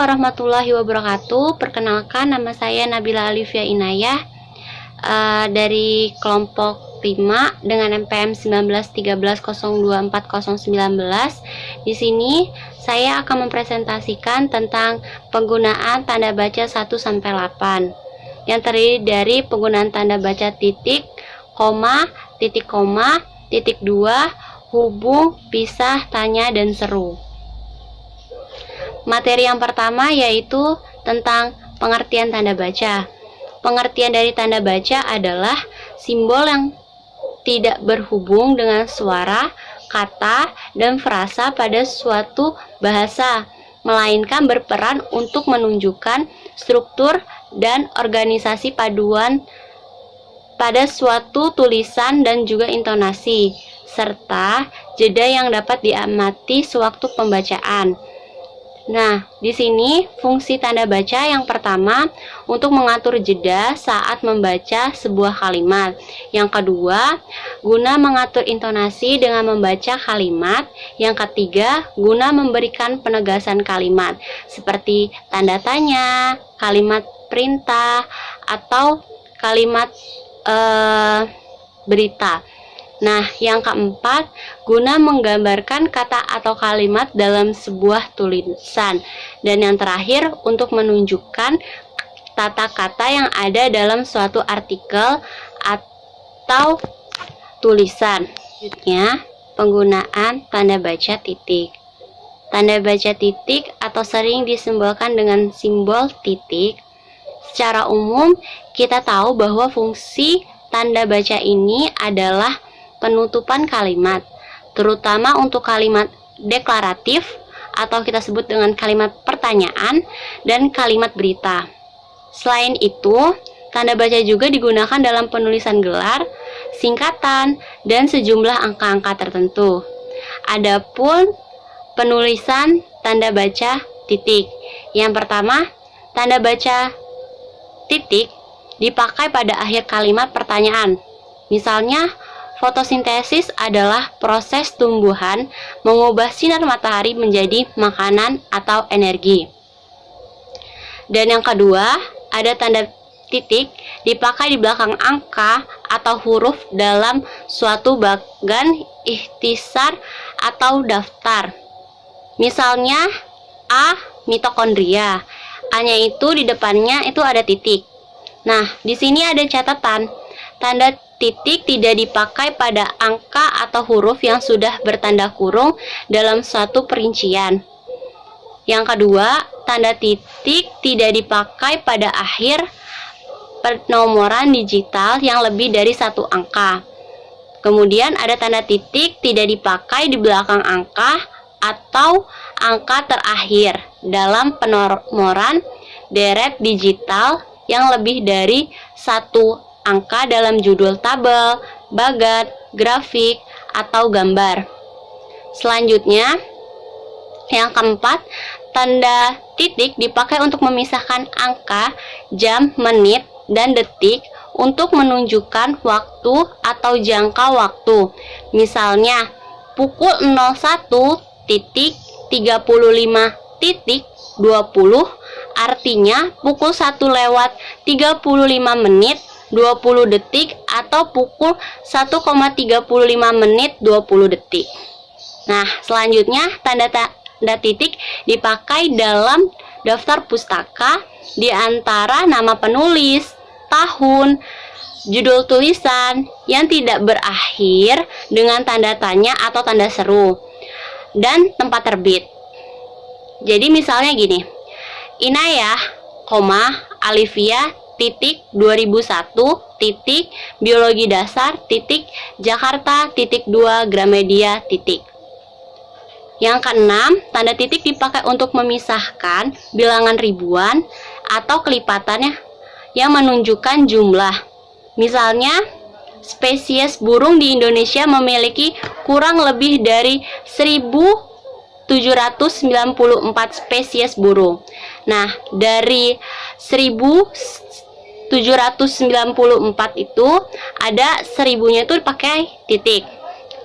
warahmatullahi wabarakatuh. Perkenalkan, nama saya Nabila Alifia Inayah dari kelompok 5 dengan NPM 1913024019. Di sini saya akan mempresentasikan tentang penggunaan tanda baca 1 sampai 8 yang terdiri dari penggunaan tanda baca titik, koma, titik 2, hubung, pisah, tanya, dan seru. Materi yang pertama yaitu tentang pengertian tanda baca. Pengertian dari tanda baca adalah simbol yang tidak berhubung dengan suara, kata, dan frasa pada suatu bahasa, melainkan berperan untuk menunjukkan struktur dan organisasi paduan pada suatu tulisan dan juga intonasi, serta jeda yang dapat diamati sewaktu pembacaan. Nah, di sini fungsi tanda baca yang pertama untuk mengatur jeda saat membaca sebuah kalimat. Yang kedua, guna mengatur intonasi dengan membaca kalimat. Yang ketiga, guna memberikan penegasan kalimat seperti tanda tanya, kalimat perintah, atau kalimat berita. Nah, yang keempat, guna menggambarkan kata atau kalimat dalam sebuah tulisan. Dan yang terakhir, untuk menunjukkan tata kata yang ada dalam suatu artikel atau tulisan. Selanjutnya, penggunaan tanda baca titik. Tanda baca titik atau sering disimbolkan dengan simbol titik. Secara umum, kita tahu bahwa fungsi tanda baca ini adalah penutupan kalimat, terutama untuk kalimat deklaratif atau kita sebut dengan kalimat pertanyaan dan kalimat berita. Selain itu, tanda baca juga digunakan dalam penulisan gelar, singkatan, dan sejumlah angka-angka tertentu. Adapun penulisan tanda baca titik. Yang pertama, tanda baca titik dipakai pada akhir kalimat pertanyaan. Misalnya, fotosintesis adalah proses tumbuhan mengubah sinar matahari menjadi makanan atau energi. Dan yang kedua, ada tanda titik dipakai di belakang angka atau huruf dalam suatu bagan ikhtisar atau daftar. Misalnya, A. Mitokondria. A-nya itu di depannya itu ada titik. Nah, di sini ada catatan. Tanda titik tidak dipakai pada angka atau huruf yang sudah bertanda kurung dalam suatu perincian. Yang kedua, tanda titik tidak dipakai pada akhir penomoran digital yang lebih dari 1 angka. Kemudian ada tanda titik tidak dipakai di belakang angka atau angka terakhir dalam penomoran deret digital yang lebih dari 1 angka dalam judul tabel, bagat, grafik, atau gambar. Selanjutnya, yang keempat, tanda titik dipakai untuk memisahkan angka, jam, menit, dan detik untuk menunjukkan waktu atau jangka waktu. Misalnya, pukul 01.35.20 artinya pukul 1:35 menit 20 detik atau pukul 1,35 menit 20 detik. Nah, selanjutnya tanda titik dipakai dalam daftar pustaka di antara nama penulis, tahun, judul tulisan yang tidak berakhir dengan tanda tanya atau tanda seru, dan tempat terbit. Jadi misalnya gini, Inayah, Alifia, 2001, biologi dasar, Jakarta, 2, Gramedia, . Yang keenam, tanda titik dipakai untuk memisahkan bilangan ribuan atau kelipatannya yang menunjukkan jumlah. Misalnya, spesies burung di Indonesia memiliki kurang lebih dari 1.794 spesies burung. Nah, dari 1.794 itu ada 1000-nya itu dipakai titik.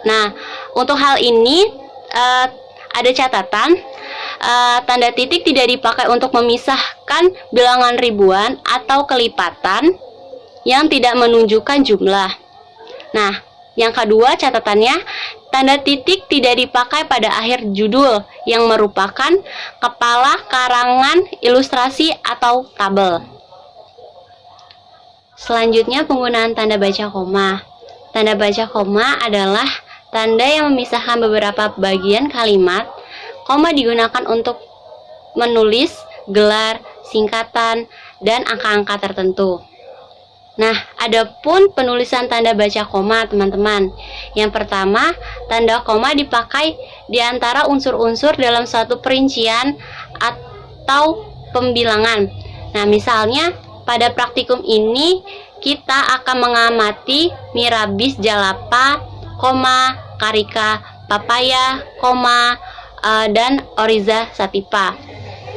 Nah, untuk hal ini ada catatan Tanda titik tidak dipakai untuk memisahkan bilangan ribuan atau kelipatan yang tidak menunjukkan jumlah. Nah, yang kedua catatannya, tanda titik tidak dipakai pada akhir judul yang merupakan kepala karangan ilustrasi atau tabel. Selanjutnya penggunaan tanda baca koma. Tanda baca koma adalah tanda yang memisahkan beberapa bagian kalimat. Koma digunakan untuk menulis gelar, singkatan, dan angka-angka tertentu. Nah, adapun penulisan tanda baca koma, teman-teman. Yang pertama, tanda koma dipakai di antara unsur-unsur dalam suatu perincian atau pembilangan. Nah, misalnya pada praktikum ini kita akan mengamati Mirabis jalapa, koma, Karika papaya, koma, dan Oriza satipa.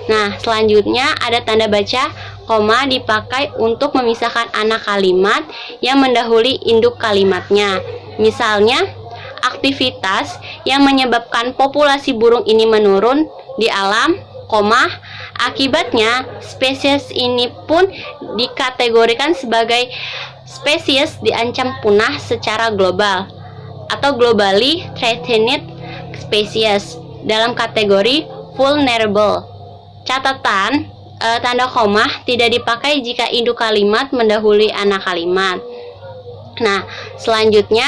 Nah, selanjutnya ada tanda baca koma dipakai untuk memisahkan anak kalimat yang mendahului induk kalimatnya. Misalnya, aktivitas yang menyebabkan populasi burung ini menurun di alam, koma, akibatnya spesies ini pun dikategorikan sebagai spesies diancam punah secara global atau globally threatened species dalam kategori vulnerable. Catatan, tanda koma tidak dipakai jika induk kalimat mendahului anak kalimat. Nah, selanjutnya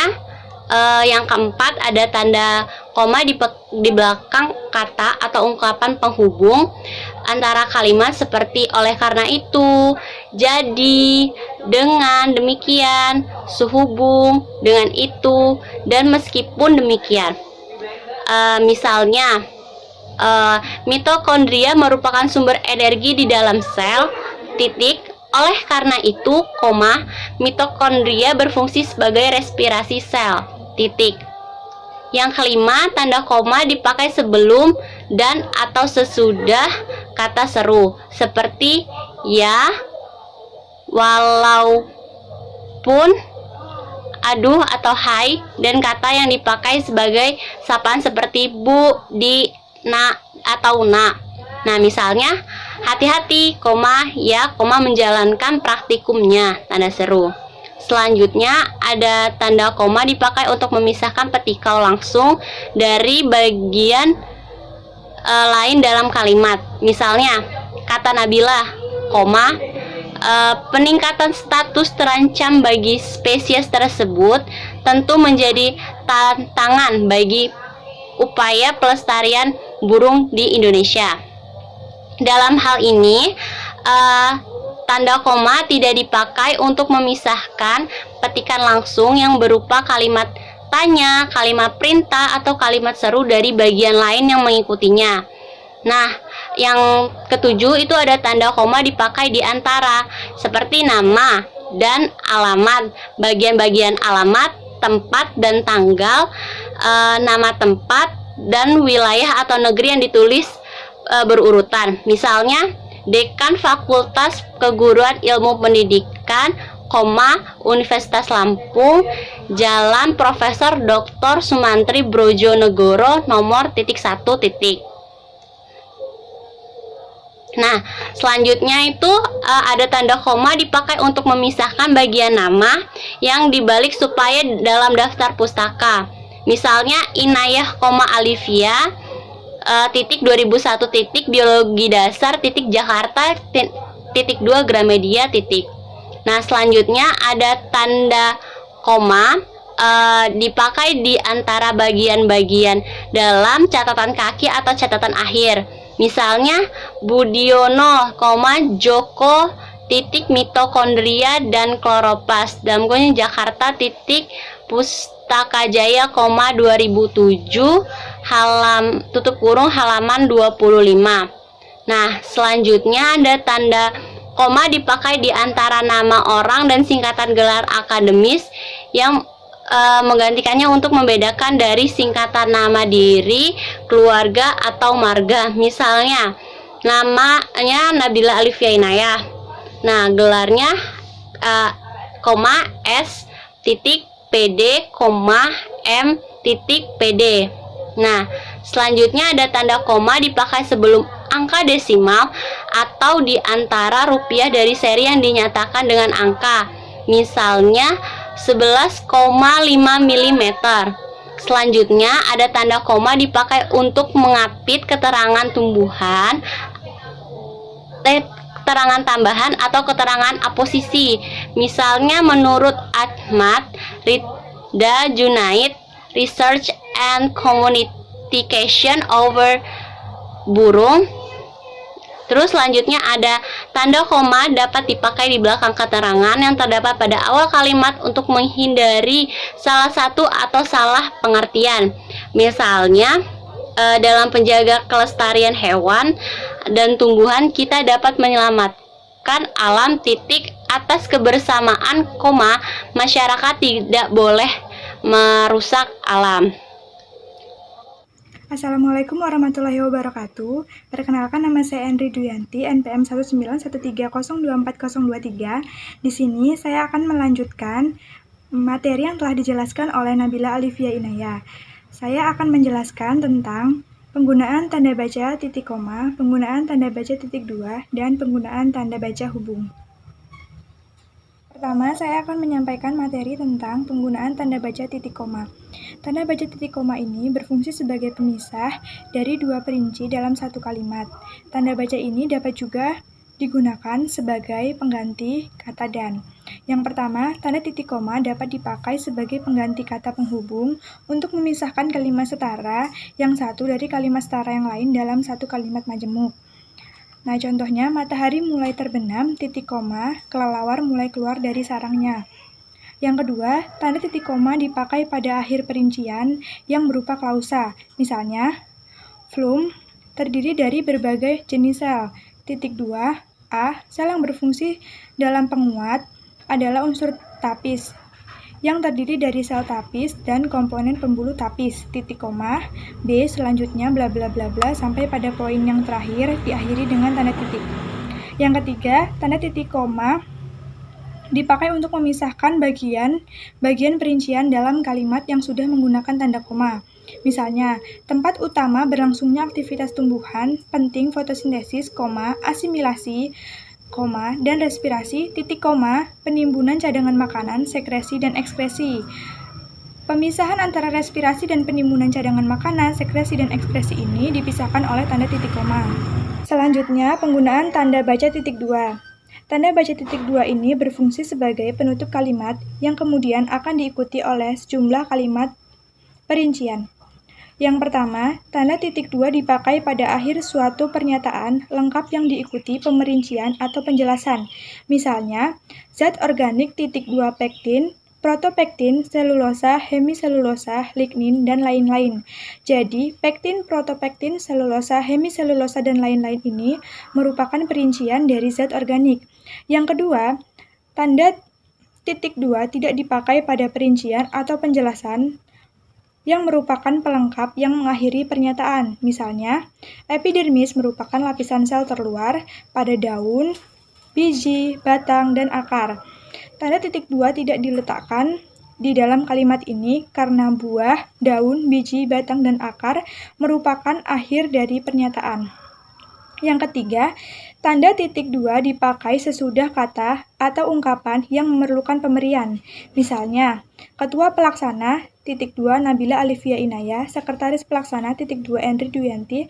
yang keempat ada tanda koma di belakang kata atau ungkapan penghubung antara kalimat seperti oleh karena itu, jadi, dengan, demikian, sehubung, dengan itu, dan meskipun demikian. Misalnya, mitokondria merupakan sumber energi di dalam sel, titik. Oleh karena itu, koma, mitokondria berfungsi sebagai respirasi sel, titik. Yang kelima, tanda koma dipakai sebelum dan atau sesudah kata seru, seperti ya, walaupun, aduh atau hai, dan kata yang dipakai sebagai sapaan seperti bu, di, na, atau na. Nah, misalnya, hati-hati, koma, ya, koma menjalankan praktikumnya, tanda seru. Selanjutnya, ada tanda koma dipakai untuk memisahkan petikau langsung dari bagian lain dalam kalimat. Misalnya, kata Nabila, koma, peningkatan status terancam bagi spesies tersebut tentu menjadi tantangan bagi upaya pelestarian burung di Indonesia. Dalam hal ini, tanda koma tidak dipakai untuk memisahkan petikan langsung yang berupa kalimat tanya, kalimat perintah, atau kalimat seru dari bagian lain yang mengikutinya. Nah, yang ketujuh itu ada tanda koma dipakai di antara, seperti nama dan alamat, bagian-bagian alamat, tempat dan tanggal, nama tempat, dan wilayah atau negeri yang ditulis berurutan. Misalnya, Dekan Fakultas Keguruan Ilmu Pendidikan, koma, Universitas Lampung, Jalan Profesor Dr. Sumantri Brojonegoro, nomor _1. Nah, selanjutnya itu ada tanda koma dipakai untuk memisahkan bagian nama yang dibalik supaya dalam daftar pustaka. Misalnya Inayah, Alivia, 2001, biologi dasar, Jakarta, 2 Gramedia, . Nah, selanjutnya ada tanda koma dipakai di antara bagian-bagian dalam catatan kaki atau catatan akhir. Misalnya Budiono, Joko, mitokondria dan kloroplast, dalam kunjung Jakarta, Pustaka Jaya, 2007, halaman 25. Nah, selanjutnya ada tanda koma dipakai di antara nama orang dan singkatan gelar akademis yang menggantikannya untuk membedakan dari singkatan nama diri, keluarga, atau marga. Misalnya, namanya Nabila Alivia Inayah. Nah, gelarnya S, PD, M, PD. Nah, selanjutnya ada tanda koma dipakai sebelum angka desimal atau di antara rupiah dari seri yang dinyatakan dengan angka. Misalnya 11,5 mm. Selanjutnya ada tanda koma dipakai untuk mengapit keterangan tumbuhan, keterangan tambahan atau keterangan aposisi. Misalnya menurut Ahmad Ridha Junaid, Research and Communication over burung. Terus selanjutnya ada tanda koma dapat dipakai di belakang keterangan yang terdapat pada awal kalimat untuk menghindari salah satu atau salah pengertian. Misalnya dalam penjaga kelestarian hewan dan tumbuhan kita dapat menyelamatkan alam titik atas kebersamaan koma masyarakat tidak boleh merusak alam. Assalamualaikum warahmatullahi wabarakatuh. Perkenalkan, nama saya Endri Duyanti, NPM 191302403. Di sini saya akan melanjutkan materi yang telah dijelaskan oleh Nabila Alifia Inayah. Saya akan menjelaskan tentang penggunaan tanda baca titik koma, penggunaan tanda baca titik dua, dan penggunaan tanda baca hubung. Pertama, saya akan menyampaikan materi tentang penggunaan tanda baca titik koma. Tanda baca titik koma ini berfungsi sebagai pemisah dari dua perinci dalam satu kalimat. Tanda baca ini dapat juga digunakan sebagai pengganti kata dan. Yang pertama, tanda titik koma dapat dipakai sebagai pengganti kata penghubung untuk memisahkan kalimat setara yang satu dari kalimat setara yang lain dalam satu kalimat majemuk. Nah, contohnya, matahari mulai terbenam, titik koma, kelelawar mulai keluar dari sarangnya. Yang kedua, tanda titik koma dipakai pada akhir perincian yang berupa klausa. Misalnya, Flum terdiri dari berbagai jenis sel. Titik 2, A, sel yang berfungsi dalam penguat adalah unsur tapis yang terdiri dari sel tapis dan komponen pembuluh tapis, titik koma, B, selanjutnya bla bla bla bla sampai pada poin yang terakhir diakhiri dengan tanda titik. Yang ketiga, tanda titik koma dipakai untuk memisahkan bagian perincian dalam kalimat yang sudah menggunakan tanda koma. Misalnya, tempat utama berlangsungnya aktivitas tumbuhan, penting fotosintesis, asimilasi, dan respirasi, titik koma, penimbunan cadangan makanan, sekresi, dan ekskresi. Pemisahan antara respirasi dan penimbunan cadangan makanan, sekresi, dan ekskresi ini dipisahkan oleh tanda titik koma. Selanjutnya, penggunaan tanda baca titik dua. Tanda baca titik dua ini berfungsi sebagai penutup kalimat yang kemudian akan diikuti oleh sejumlah kalimat perincian. Yang pertama, tanda titik dua dipakai pada akhir suatu pernyataan lengkap yang diikuti pemerincian atau penjelasan. Misalnya, zat organik titik 2 pektin, protopektin, selulosa, hemiselulosa, lignin, dan lain-lain. Jadi, pektin, protopektin, selulosa, hemiselulosa, dan lain-lain ini merupakan perincian dari zat organik. Yang kedua, tanda titik 2 tidak dipakai pada perincian atau penjelasan yang merupakan pelengkap yang mengakhiri pernyataan. Misalnya, epidermis merupakan lapisan sel terluar pada daun, biji, batang, dan akar. Tanda titik 2 tidak diletakkan di dalam kalimat ini karena buah, daun, biji, batang, dan akar merupakan akhir dari pernyataan. Yang ketiga, tanda titik 2 dipakai sesudah kata atau ungkapan yang memerlukan pemberian. Misalnya, Ketua Pelaksana titik 2 Nabila Alifia Inayah, Sekretaris Pelaksana titik 2 Endri Duyanti,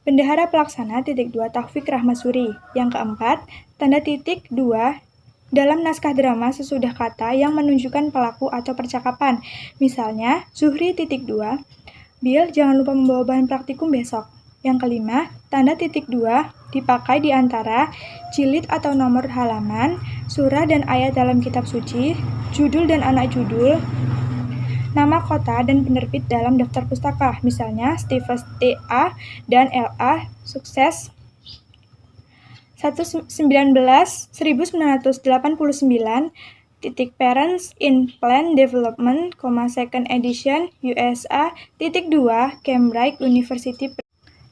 Bendahara Pelaksana titik 2 Taufik Rahmasuri. Yang keempat, tanda titik 2 dalam naskah drama sesudah kata yang menunjukkan pelaku atau percakapan. Misalnya, Zuhri titik 2, Bil, jangan lupa membawa bahan praktikum besok. Yang kelima, tanda titik 2 dipakai di antara jilid atau nomor halaman, surah dan ayat dalam kitab suci, judul dan anak judul, nama kota dan penerbit dalam daftar pustaka. Misalnya, Stevens T.A. dan L.A. Sukses 1989 Parents in Plant Development, second edition, USA, 2, Cambridge University.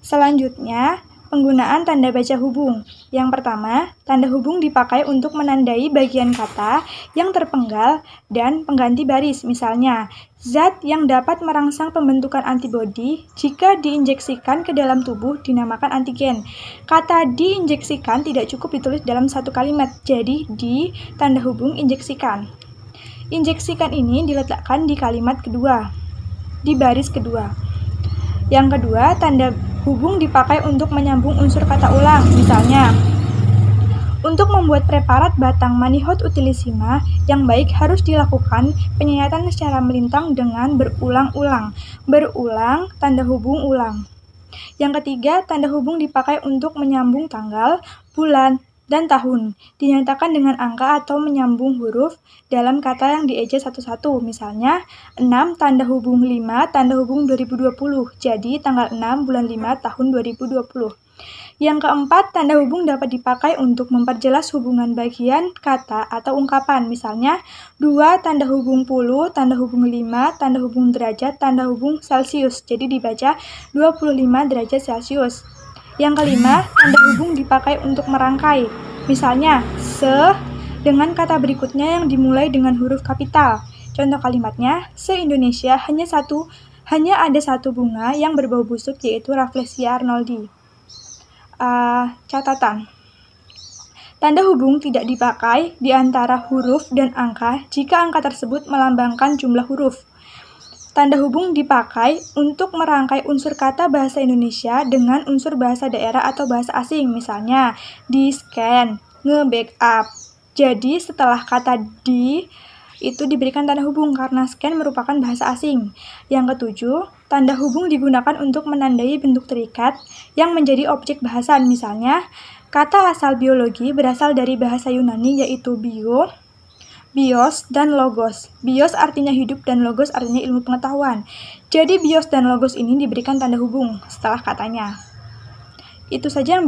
Selanjutnya, Penggunaan tanda baca hubung. Yang pertama, tanda hubung dipakai untuk menandai bagian kata yang terpenggal dan pengganti baris. Misalnya, zat yang dapat merangsang pembentukan antibodi jika diinjeksikan ke dalam tubuh dinamakan antigen. Kata diinjeksikan tidak cukup ditulis dalam satu kalimat, jadi di tanda hubung injeksikan. Injeksikan ini diletakkan di kalimat kedua, di baris kedua. Yang kedua, tanda hubung dipakai untuk menyambung unsur kata ulang. Misalnya, untuk membuat preparat batang Manihot utilissima yang baik harus dilakukan penyayatan secara melintang dengan berulang-ulang. Berulang, tanda hubung ulang. Yang ketiga, tanda hubung dipakai untuk menyambung tanggal, bulan, dan tahun. Dinyatakan dengan angka atau menyambung huruf dalam kata yang dieja satu-satu. Misalnya, 6 tanda hubung 5 tanda hubung 2020. Jadi, tanggal 6 bulan 5 tahun 2020. Yang keempat, tanda hubung dapat dipakai untuk memperjelas hubungan bagian kata atau ungkapan. Misalnya, 2 tanda hubung puluh, tanda hubung 5, tanda hubung derajat, tanda hubung Celcius. Jadi dibaca 25 derajat Celcius. Yang kelima, tanda hubung dipakai untuk merangkai. Misalnya, dengan kata berikutnya yang dimulai dengan huruf kapital. Contoh kalimatnya, se-Indonesia hanya ada satu bunga yang berbau busuk, yaitu Rafflesia arnoldi. Catatan. Tanda hubung tidak dipakai di antara huruf dan angka jika angka tersebut melambangkan jumlah huruf. Tanda hubung dipakai untuk merangkai unsur kata bahasa Indonesia dengan unsur bahasa daerah atau bahasa asing. Misalnya, di-scan, nge-backup. Jadi, setelah kata di, itu diberikan tanda hubung karena scan merupakan bahasa asing. Yang ketujuh, tanda hubung digunakan untuk menandai bentuk terikat yang menjadi objek bahasan. Misalnya, kata asal biologi berasal dari bahasa Yunani yaitu bios, dan logos. Bios artinya hidup dan logos artinya ilmu pengetahuan. Jadi bios dan logos ini diberikan tanda hubung setelah katanya. Itu saja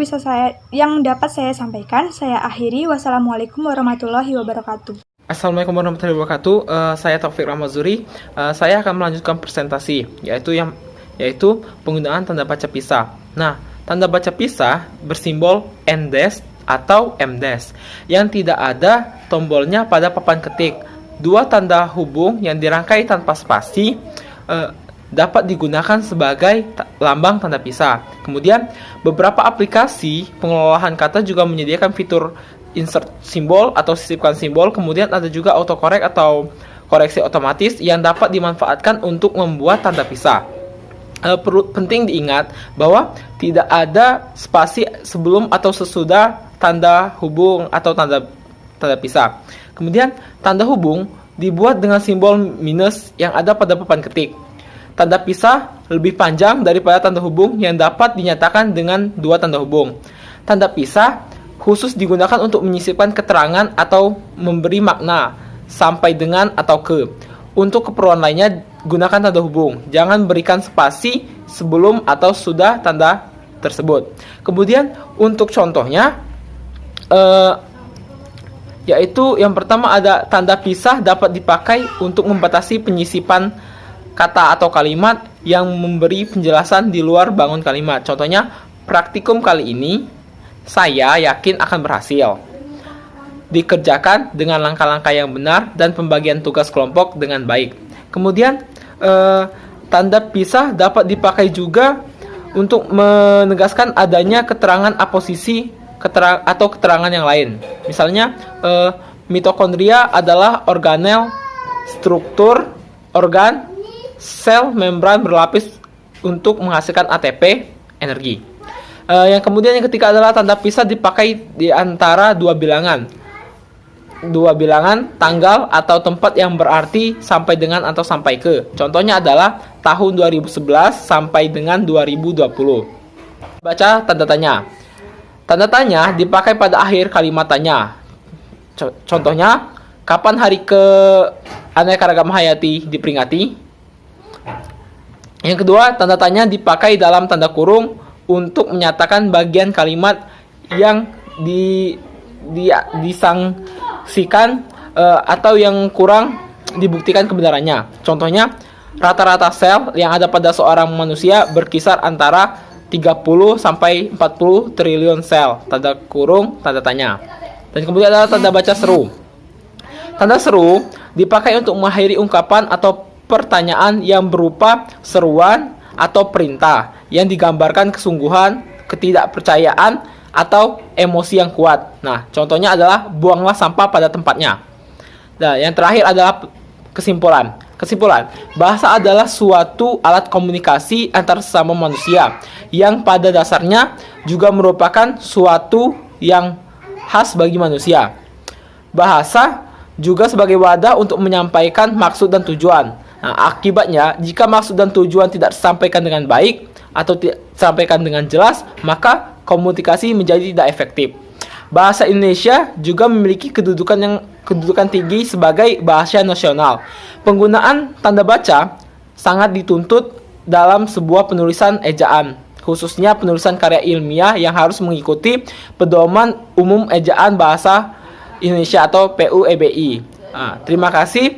yang dapat saya sampaikan. Saya akhiri. Wassalamualaikum warahmatullahi wabarakatuh. Assalamualaikum warahmatullahi wabarakatuh. Saya Taufik Rahmazuri. Saya akan melanjutkan presentasi yaitu penggunaan tanda baca pisah. Nah, tanda baca pisah bersimbol N- atau M- yang tidak ada tombolnya pada papan ketik. Dua tanda hubung yang dirangkai tanpa spasi dapat digunakan sebagai lambang tanda pisah. Kemudian, beberapa aplikasi pengelolaan kata juga menyediakan fitur insert simbol atau sisipkan simbol. Kemudian ada juga autocorrect atau koreksi otomatis yang dapat dimanfaatkan untuk membuat tanda pisah. Penting diingat bahwa tidak ada spasi sebelum atau sesudah tanda hubung atau tanda pisah. Kemudian, tanda hubung dibuat dengan simbol minus yang ada pada papan ketik. Tanda pisah lebih panjang daripada tanda hubung yang dapat dinyatakan dengan dua tanda hubung. Tanda pisah khusus digunakan untuk menyisipkan keterangan atau memberi makna sampai dengan atau ke. Untuk keperluan lainnya, gunakan tanda hubung. Jangan berikan spasi sebelum atau sudah tanda tersebut. Kemudian, untuk contohnya, yaitu yang pertama ada tanda pisah dapat dipakai untuk membatasi penyisipan kata atau kalimat yang memberi penjelasan di luar bangun kalimat. Contohnya, praktikum kali ini saya yakin akan berhasil. Dikerjakan dengan langkah-langkah yang benar dan pembagian tugas kelompok dengan baik. Kemudian, tanda pisah dapat dipakai juga untuk menegaskan adanya keterangan aposisi atau keterangan yang lain. Misalnya, mitokondria adalah organel struktur organ sel membran berlapis untuk menghasilkan ATP, energi. Yang kemudian yang ketiga adalah tanda pisah dipakai di antara dua bilangan tanggal atau tempat yang berarti sampai dengan atau sampai ke. Contohnya adalah tahun 2011 sampai dengan 2020. Baca tanda tanya. Tanda tanya dipakai pada akhir kalimat tanya. Contohnya, kapan hari keanekaragaman hayati diperingati? Yang kedua, tanda tanya dipakai dalam tanda kurung untuk menyatakan bagian kalimat yang disangsikan atau yang kurang dibuktikan kebenarannya. Contohnya, rata-rata sel yang ada pada seorang manusia berkisar antara 30 sampai 40 triliun sel, tanda kurung, tanda tanya. Dan kemudian adalah tanda baca seru. Tanda seru dipakai untuk mengakhiri ungkapan atau pertanyaan yang berupa seruan atau perintah yang digambarkan kesungguhan, ketidakpercayaan, atau emosi yang kuat. Nah, contohnya adalah buanglah sampah pada tempatnya. Nah, yang terakhir adalah kesimpulan. Kesimpulan, bahasa adalah suatu alat komunikasi antar sesama manusia yang pada dasarnya juga merupakan suatu yang khas bagi manusia. Bahasa juga sebagai wadah untuk menyampaikan maksud dan tujuan. Nah, akibatnya, jika maksud dan tujuan tidak disampaikan dengan baik atau tidak disampaikan dengan jelas, maka komunikasi menjadi tidak efektif. Bahasa Indonesia juga memiliki kedudukan tinggi sebagai bahasa nasional. Penggunaan tanda baca sangat dituntut dalam sebuah penulisan ejaan, khususnya penulisan karya ilmiah yang harus mengikuti pedoman umum ejaan bahasa Indonesia atau PUEBI. Nah, terima kasih.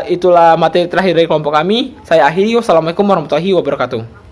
Itulah materi terakhir dari kelompok kami. Saya akhiri. Wassalamualaikum warahmatullahi wabarakatuh.